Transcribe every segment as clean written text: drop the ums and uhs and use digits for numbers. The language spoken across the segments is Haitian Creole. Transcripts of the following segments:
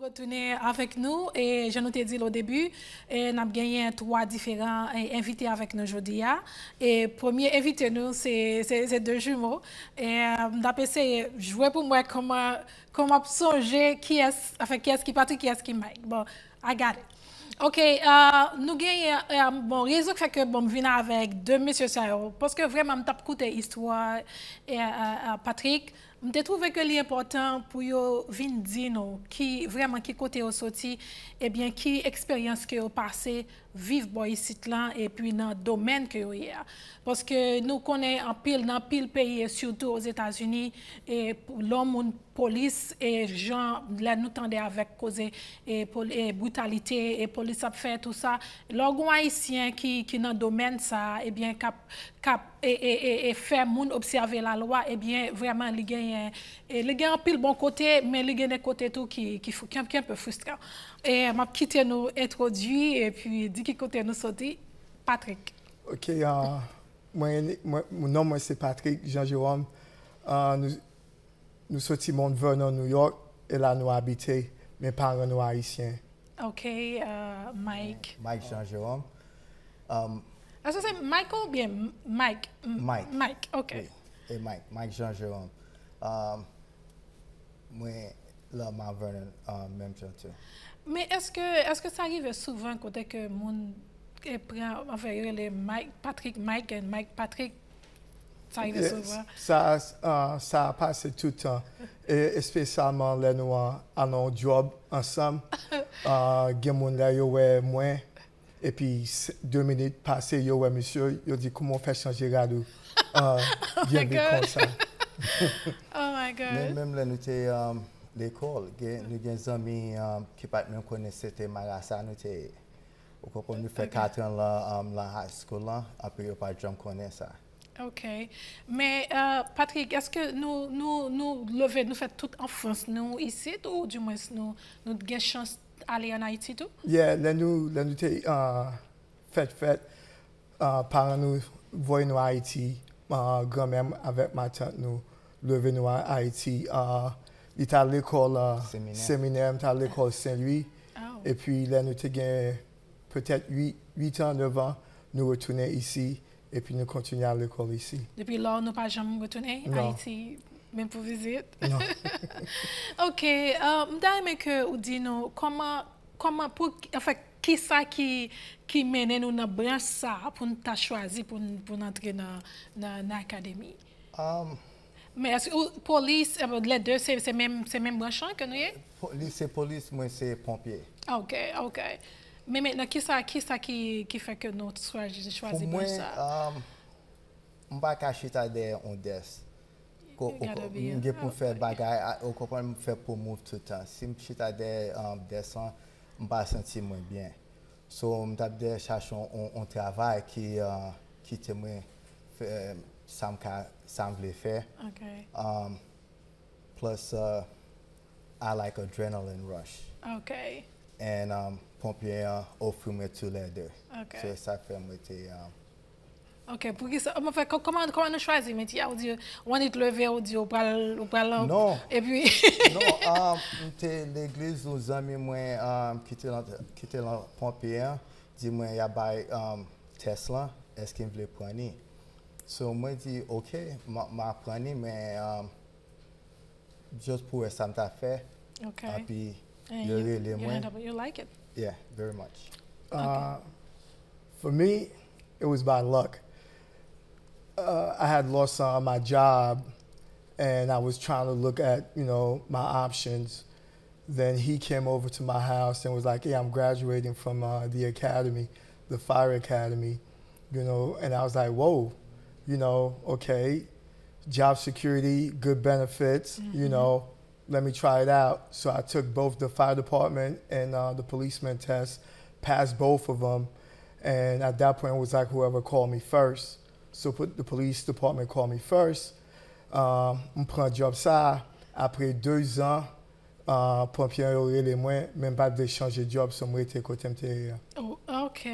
Retourner avec nous et je nous t'ai dit au début, nous avons gagné 3 différents invités avec nous aujourd'hui. Et premier invité nous c'est 2 jumeaux et d'après c'est jouer pour moi comment songer qui est qui Patrick, qui est qui Mike. Bon, I got it. OK, nous gagnons bon raison fait que bon venir avec 2 messieurs ça parce que vraiment m't'a écouté histoire et Patrick m'te trouvé que l'important pour yo vinn dire nous qui vraiment qui côté au sorti et bien qui expérience que au passé vivre boy ici là et puis dans domaine que yo y a parce que nous connaît en pile dans pile pays et surtout aux États-Unis et l'homme police et gens là nous tendait avec causer et brutalité et police a fait tout ça l'orgon haïtien qui dans domaine ça et bien cap et faire moun observer la loi et bien vraiment il gagne pile bon côté mais il gagne des côtés tout qui un peu frustrant et m'a quitté nous introduit et puis dit qui côté nous sorti Patrick. OK, mon nom c'est Patrick Jean Jerome. Nous sortis mon Vernon, New York et là nous habitons mes parents nous haïtiens. OK, Mike. Mike Jean Jerome. Est-ce que c'est Michael ou bien Mike? Mike, OK. Oui. Et Mike Jean Jerome. Moi, là, ma Vernon, même chose. Mais est-ce que ça arrive souvent côté que mon prend enfin les Patrick Mike et Mike Patrick ça arrive souvent? Ça a passé tout le temps. Et spécialement là nous allons job ensemble. Gen là yo ouais moi et puis 2 minutes passées yo ouais monsieur yo dit comment faire changer radio. Bien comme ça. Oh my God. Même là nous t'es l'école, nous avons des amis qui ne même connaissaient c'était Marassa, nous t'es nous fait 4 ans là la high school là, après yo pas jamais connaît ça. OK. Mais Patrick, est-ce que nous fait toute en France nous ici ou du moins nous avons chance d'aller en Haïti tout? Yeah, là nous t'es fait par nous voyer nous à Haïti, grand-mère avec ma tante nous lever nous à Haïti. Il était à l'école séminaire, à l'école Saint-Louis. Oh. Et puis là, nous avons peut-être 8 ans, 9 ans, nous retournons ici et puis nous continuons à l'école ici. Depuis là, nous n'avons pas jamais retourné à Haïti, même pour visite? Non. OK. Je que vous dites comment qui ça qui mène nous dans branche ça pour nous choisir pour entrer dans l'académie? Mais est-ce que police, les deux, c'est même branche que nous y Police, c'est police, moi c'est pompier. OK. Mais maintenant, qui fait que nous choisissons branche ça? Je ne vais pas cacher on desk. Je peux faire bagaille, je peux faire pour move tout le temps. Si je suis à descendre, je ne vais pas sentir moins bien. So, je vais chercher un travail qui te ça me voulait faire. Okay. Plus, I like adrenaline rush. Okay. And pompier offre-moi tous les deux. Okay. So, ça fait moi OK. Pour ça, comment nous choisir métier? On est levé, on dit, on parle. Non. Et puis. Non, l'église, nos amis, moi, qui étaient là, pompier, dis-moi, il y a des Tesla, est-ce qu'il voulait prendre? So, moi, je dis, OK, je prends, mais juste pour ça, je fait. OK. Et puis, you like it? Yeah, very much. For me, it was by luck. I had lost my job, and I was trying to look at, my options. Then he came over to my house and was like, "Hey, I'm graduating from the academy, the fire academy," and I was like, "Whoa, okay, job security, good benefits, let me try it out." So I took both the fire department and the policeman test, passed both of them, and at that point it was like whoever called me first. So the police department called me first. On prend un job ça. Après 2 ans, pompier et moi, même pas de changer de job, so moi j'étais côté m'était. Oh, OK.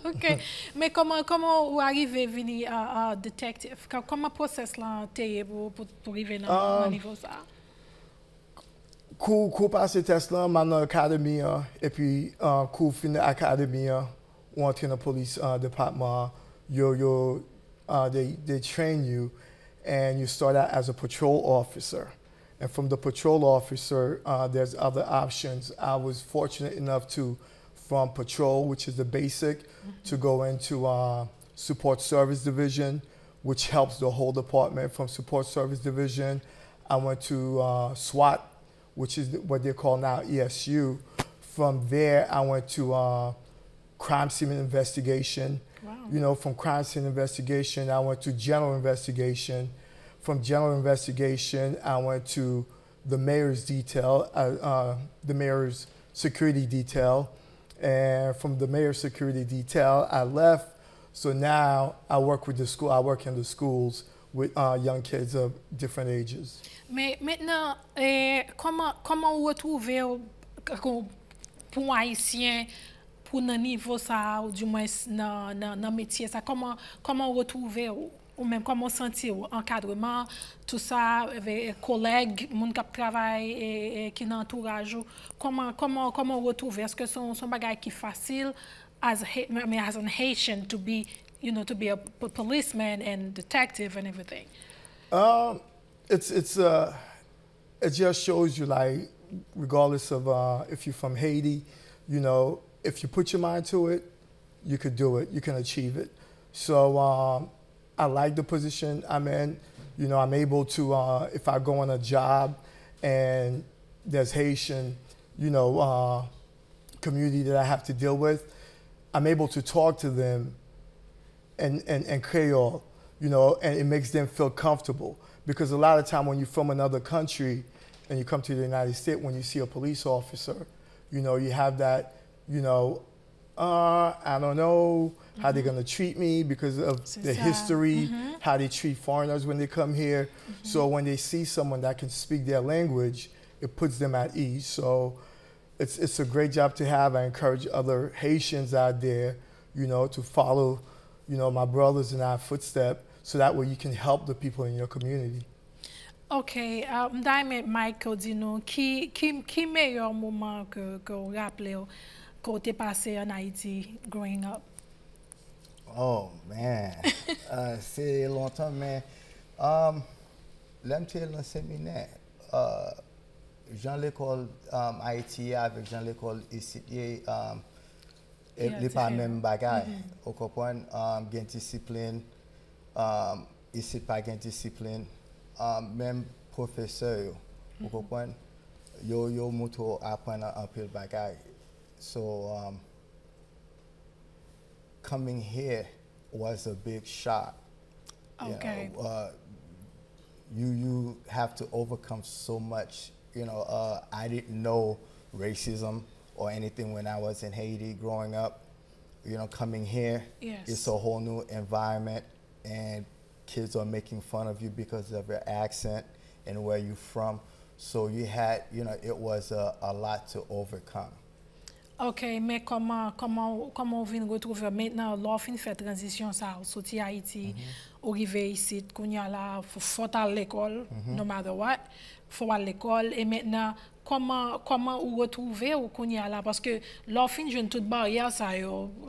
OK. Mais comment vous arrivez à venir à détective? Comment le process là pour arriver à niveau ça? Coup passé test là, maintenant académie, et puis coup fin académie, ou entrer dans le police département, they train you, and you start out as a patrol officer. And from the patrol officer, there's other options. I was fortunate enough to, from patrol, which is the basic, to go into support service division, which helps the whole department. From support service division, I went to SWAT, which is what they call now ESU. From there, I went to crime scene investigation. Wow. You know, from crime scene investigation, I went to general investigation. From general investigation, I went to the mayor's detail, the mayor's security detail. And from the mayor's security detail, I left. So now I work with the school. I work in the schools with young kids of different ages. Mais maintenant, comment vous retrouvez pour un Haïtien pour un niveau ça ou du moins dans métier ça comment retrouver ou même comment sentir encadrement tout ça avec collègues monde qui travaille et qui n'entourage comment retrouver est-ce que son bagage qui facile as an Haitian to be a policeman and detective and everything? It just shows you, like, regardless of if you're from Haiti, you know, if you put your mind to it, you could do it, you can achieve it. So I like the position I'm in. You know, I'm able to, if I go on a job and there's Haitian, you know, community that I have to deal with, I'm able to talk to them and Creole, you know, and it makes them feel comfortable. Because a lot of time when you're from another country and you come to the United States, when you see a police officer, you know, you have that, you know, I don't know how they're gonna treat me because of the history, how they treat foreigners when they come here. So when they see someone that can speak their language, it puts them at ease. So it's a great job to have. I encourage other Haitians out there, you know, to follow, you know, my brothers in our footsteps, so that way you can help the people in your community. Ok, m'dame Mike dis-nous qui meilleur moment que vous rappelez quand vous passé en Haïti growing up? Oh man, c'est longtemps mais l'MT dans le séminaire, Jean l'école Haïti avec Jean l'école ici, les pas même bagaille. Vous comprenez, gain discipline, ici pas gain discipline, même professeur, vous comprenez, yo muto apprendre un peu bagaille. So coming here was a big shock. Okay. You know, you have to overcome so much. You know, I didn't know racism or anything when I was in Haiti growing up. You know, coming here, it's a whole new environment, and kids are making fun of you because of your accent and where you're from. So you had, you know, it was a lot to overcome. Ok, mais comment vous venez retrouver maintenant, l'offre fait transition ça, sorti Haïti, arrivé ici, qu'on y a là, faut à l'école, no matter what, faut à l'école, et maintenant, comment vous retrouver ou qu'on y a là, parce que l'offre jeune toute barrière ça,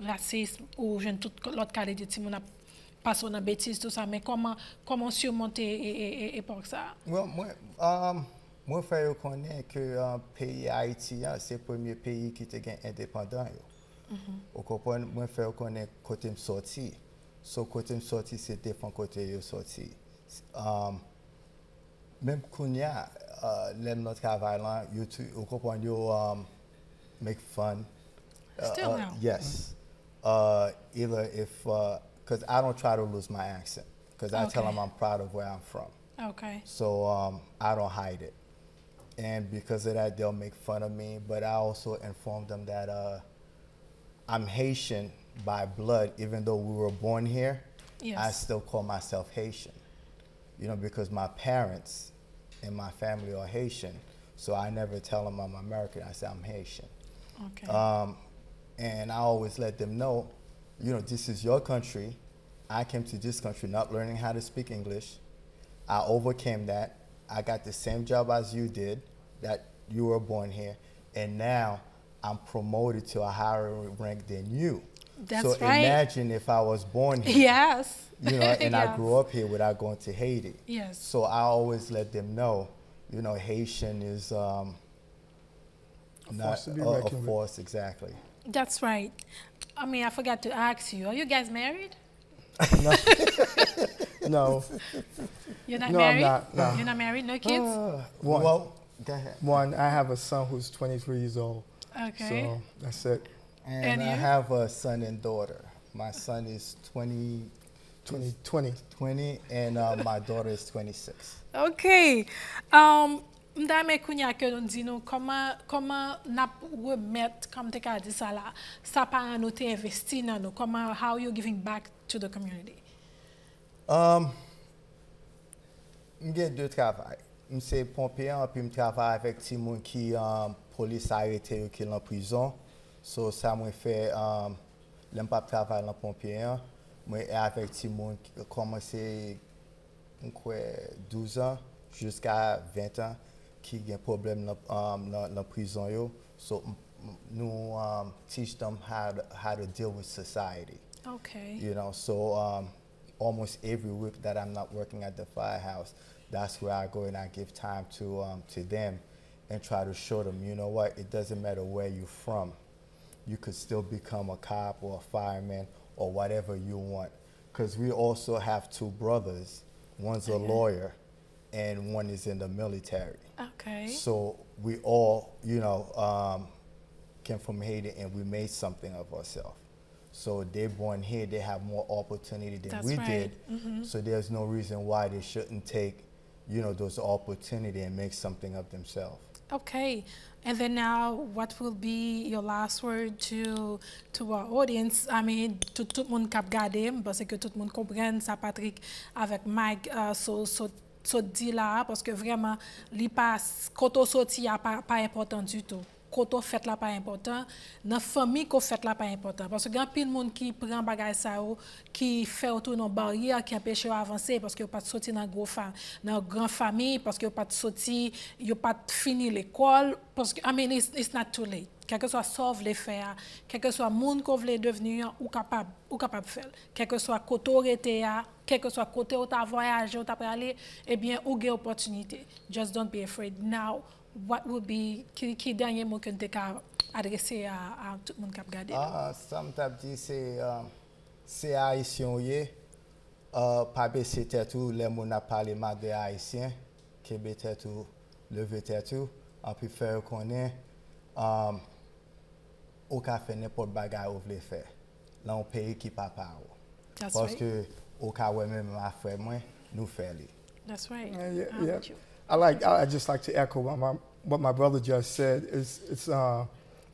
racisme ou jeune toute l'autre qualité de mon passé dans bêtise tout ça, mais comment surmonter et pour ça? Moi, je reconnais que le pays haïtien, c'est le premier pays qui était indépendant. Vous comprenez? Moi, je reconnais côté me sorti. So, côté me sorti, c'est défend côté yo sorti. Même Kounia, l'aime notre travail là, vous comprenez, make fun. Still now? Yes. Either if, because I don't try to lose my accent, because I tell them I'm proud of where I'm from. Okay. So I don't hide it. And because of that, they'll make fun of me. But I also inform them that I'm Haitian by blood. Even though we were born here, I still call myself Haitian. You know, because my parents and my family are Haitian. So I never tell them I'm American. I say I'm Haitian. Okay. And I always let them know, you know, this is your country. I came to this country not learning how to speak English. I overcame that. I got the same job as you did. That you were born here, and now I'm promoted to a higher rank than you. That's so right. Imagine if I was born here. Yes. You know, and yes. I grew up here without going to Haiti. Yes. So I always let them know, you know, Haitian is not a force, exactly. That's right. I mean, I forgot to ask you, are you guys married? No. No. You're not no, married? I'm not. No. You're not married? No kids? One. Well, go ahead. One, I have a son who's 23 years old. Okay. So that's it. And I have a son and daughter. My son is 20, and my daughter is 26. Okay. M'dame kounya ke nou di nou comment nap remet comme te ka di ça là ça pa nou te investi nan nou comment how you giving back to the community. M'gen deux travail. M'se pompier puis m'travaille avec ti moun qui police arrêté qui en prison. So ça moi fait l'aime pas travailler en pompier. Moi avec ti moun qui commencé 12 ans jusqu'à 20 ans qui a un problème dans la prison yo. So nous teach them how to deal with society. Okay. You know, so almost every week that I'm not working at the firehouse, that's where I go and I give time to them and try to show them, you know what, it doesn't matter where you're from. You could still become a cop or a fireman or whatever you want. Because we also have two brothers. One's a lawyer and one is in the military. Okay. So we all, you know, came from Haiti and we made something of ourselves. So they're born here, they have more opportunity than we did. So there's no reason why they shouldn't take, you know, those opportunity and make something of themselves. Okay. And then now, what will be your last word to our audience? I mean, to tout le monde qui regarde, parce que tout le monde comprenne ça, Patrick, avec Mike, so dit là, parce que vraiment, li pas, quand on sorti, pas important du tout. Quand on fait là pas important, dans famille qu'on fait là pas important parce que grand pile monde qui prend bagage ça qui fait autour nos barrières qui empêche avancer parce que pas sorti dans grand famille parce que pas sorti, yo pas fini l'école parce que I mean it's not too late. Quel que soit sauve les faire, quel que soit monde qu'on veut devenir ou capable faire, quel que soit côté arrêté quel que soit côté où tu as voyagé ou tu as aller, eh bien ou gain opportunité. Just don't be afraid now. What would be qui dernier mot que tu as adressé à tout le monde qui a regardé? Ça me dit c'est haïtien pas baisser tête tout les gens a parlé mal des haïtiens qui baisser tout lever tête tout en puis faire connaître au café n'importe bagarre ou veut faire dans un pays qui pas par parce que au cas où même ma frère moi nous faire. That's right. Yeah. I just like to echo what my brother just said. It's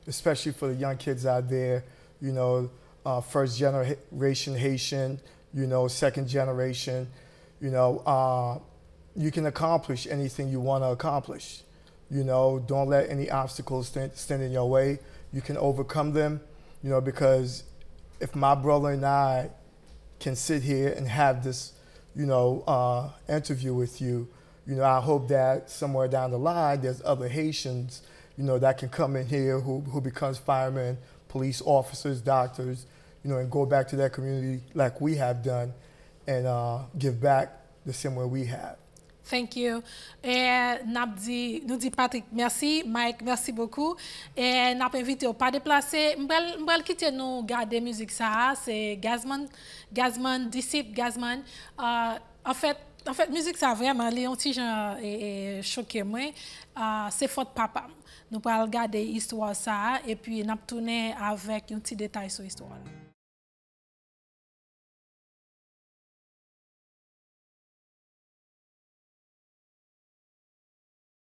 especially for the young kids out there, you know, first generation Haitian, you know, second generation, you know, you can accomplish anything you want to accomplish. You know, don't let any obstacles stand in your way. You can overcome them, you know, because if my brother and I can sit here and have this, you know, interview with you, you know, I hope that somewhere down the line, there's other Haitians, you know, that can come in here who becomes firemen, police officers, doctors, you know, and go back to that community like we have done and give back the same way we have. Thank you. Et nous dit Patrick, merci. Mike, merci beaucoup. Et n'a pas invité au pas déplacer. M'bral quitter nous garder musique ça. C'est Gazman, disciple Gazman. En fait, musique ça vraiment, les petits gens choqué moi. C'est faute papa. Nous allons regarder l'histoire ça et puis nous tourner avec un petit détail sur l'histoire.